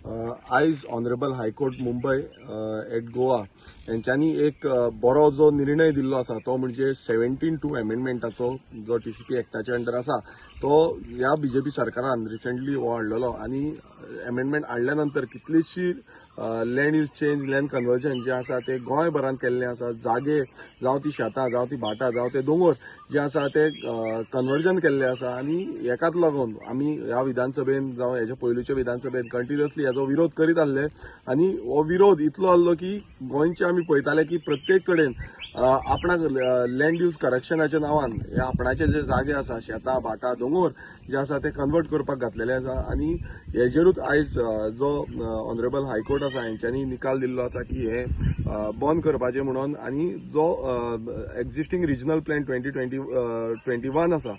आयज honourable high court Mumbai at Goa यांच्यानी एक बरो जो निर्णय दिल्लो आसा तो म्हणजे 17(2) अमेंडमेंटाचो जो TCP एक्टाच्या अंडर आसा तो ह्या बीजेपी सरकारान रिसेंटली हो हाडलेलो आनी अमेंडमेंट हाडल्या नंतर कितलीशी land use change land conversion जे आसा ते गोंयभरांत केल्लें आसा. जागे जावं ती शेतां जावं ती भाटां जावं ते दोंगर जे आसा ते कन्वर्जन केल्ले आसा आनी हेकाच लागून आमी ह्या विधानसभेन जावं हेच्या पयलींच्या विधानसभेन कंटिन्युअसली हेजो विरोध करीत आसले आनी हो विरोध इतलो आसलो की गोंयचे आमी पळयताले की प्रत्येक कडेन आपणाक लँड यूज करॅक्शनाच्या नांवान हे आपणाचे जे जागे आसा शेतां भाटां दोंगर जे आसा ते कन्वर्ट करपाक घातलेले आसा आनी हेजेरूच आयज जो ऑनरेबल हायकोर्ट आसा हेंच्यांनी निकाल दिल्लो आसा की हे बंद करपाचे म्हणून आनी जो एक्झिस्टिंग रिजनल प्लॅन 2021 आसा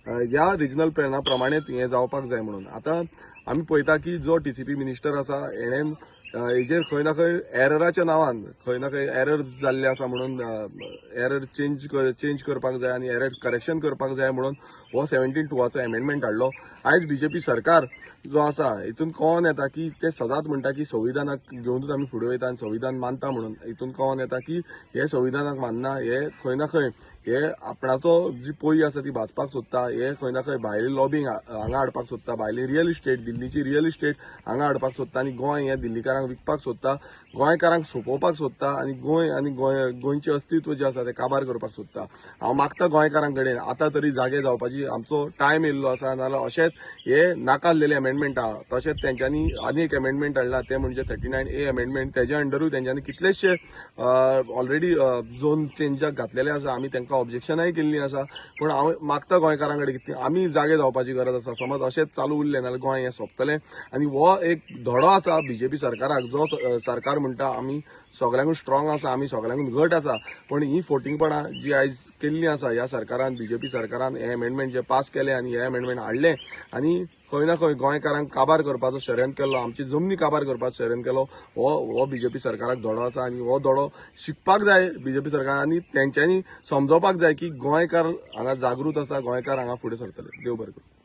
ह्या रिजनल प्लॅना प्रमाणेच हे जावपाक जाय म्हणून. आता आमी पळयता की जो TCP मिनिस्टर आसा हेणेन हेजेर खंय ना खंय एरराच्या नांवान खंय ना खंय एरर जाल्ले आसा म्हणून एरर चेंज करपाक जाय आनी एरर करेक्शन करपाक जाय म्हणून हो 17(2) अमेंडमेंट हाडलो. आयज बीजेपी सरकार जो आसा हितून कळोन येता की ते सदांच म्हणटा की संविधानाक घेवनूच आमी फुडें वयता आनी संविधान मानता म्हणून. हितून कळोन येता की हे संविधानाक मानना, हे खंय ना खंय हे आपणाचो जी पोय आसा ती भाजपाक सोदता, हे खंय ना खंय भायली लॉबिंग हांगा हाडपाक सोदता, भायली रियल इस्टेट दिल्लीची रियल इस्टेट हांगा हाडपाक सोदता आनी गोंय हे दिल्लीकारांक विकपाक सोदता, गोंयकारांक सोंपोवपाक सोदता आनी गोंयचें अस्तित्व जे आसा ते काबार करपाक सोदता. हांव मागता गोंयकारां कडेन आतां तरी जागे जावपाची आमचो टायम येयल्लो आसा, नाजाल्यार अशेंच हे नाकारलेले अमेंडमेंट आहा तशेंच तेंच्यांनी आनी एक अमेंडमेंट हाडला ते म्हणजे 39A अमेंडमेंट. तेज्या अंडरूय तेंच्यांनी कितलेशे ऑलरेडी झोन चेंजाक घातलेले आसा. आमी तेंकां ऑब्जेक्शनाय केल्लीं आसा, पूण हांव मागता गोंयकारां कडेन की आमी जागे जावपाची गरज आसा. समज अशेंच चालू उरलें नाल्यार गोंय हें सोंपतलें आनी हो एक धडो आसा बीजेपी सरकाराक जो सरकार म्हणटा आमी सगळ्यांकूच स्ट्रॉंग आसा, आमी सगळ्यांकूच घट आसा, पण ही फोटिंगपणां जी आयज केल्ली आसा ह्या सरकारान बीजेपी सरकारान हे अमेंडमेंट जे पास केले आनी हे अमेंडमेंट हाडले आनी खंय ना खंय गोंयकारांक काबार करपाचो षडयंत्र केलो, आमची जमनी काबार करपाचो षडयंत्र केलो हो बीजेपी सरकाराक धडो आसा आनी हो धडो शिकपाक जाय बीजेपी सरकारांनी. तेंच्यांनी समजोवपाक जाय की गोंयकार हांगा जागृत आसा, गोंयकार हांगा फुडें सरतले. देव बरें करूं.